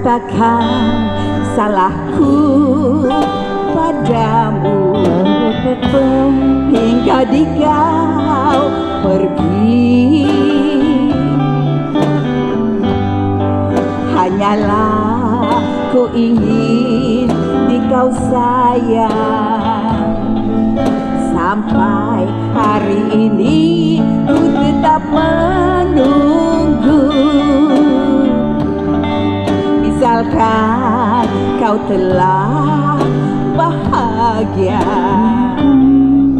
katakan salahku padamu hingga di kau pergi. Hanyalah ku ingin di kau sayang. Sampai hari ini ku tetap menunggu. Misalkan kau telah bahagia,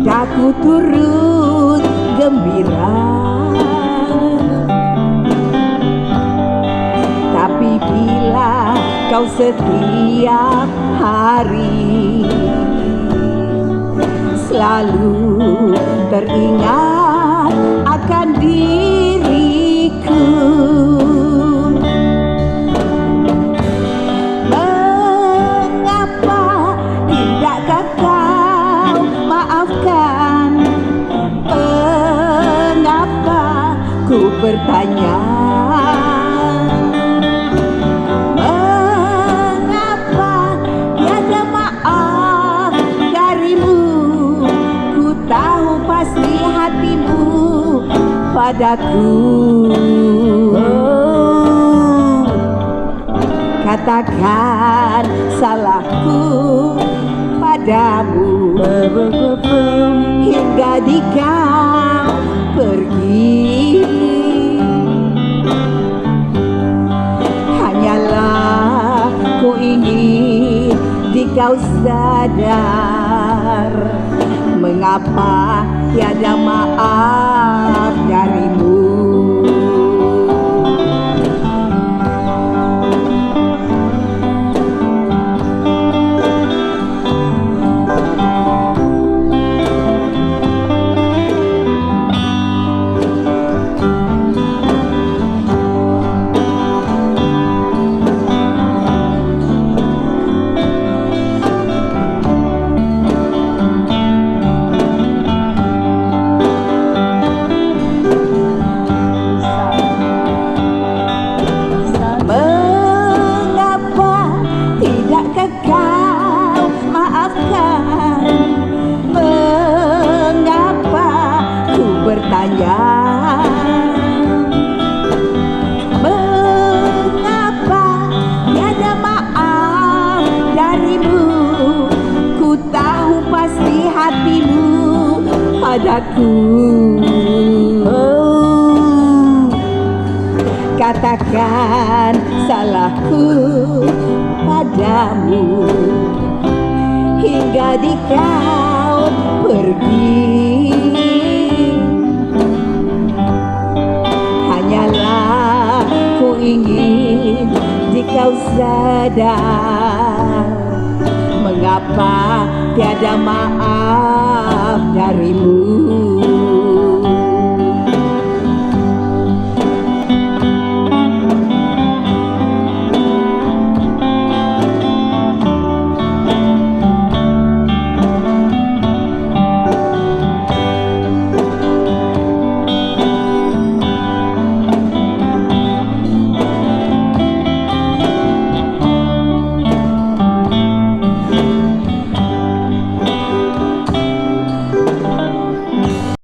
aku turut gembira. Tapi bila kau setiap hari selalu teringat akan diriku, mengapa tidakkah kau maafkan? Mengapa ku bertanya? Mengapa tiada maaf darimu? Ku tahu pasti hatimu padaku. Katakan salahku padamu hingga di kau pergi. Hanyalah ku ingin di kau sadar, mengapa tiada maaf darimu. Kau maafkan? Mengapa ku bertanya? Mengapa tiada maaf darimu? Ku tahu pasti hatimu padaku. Katakan salahku padamu hingga di kau pergi. Hanyalah ku ingin di kau sadar, mengapa tiada maaf darimu.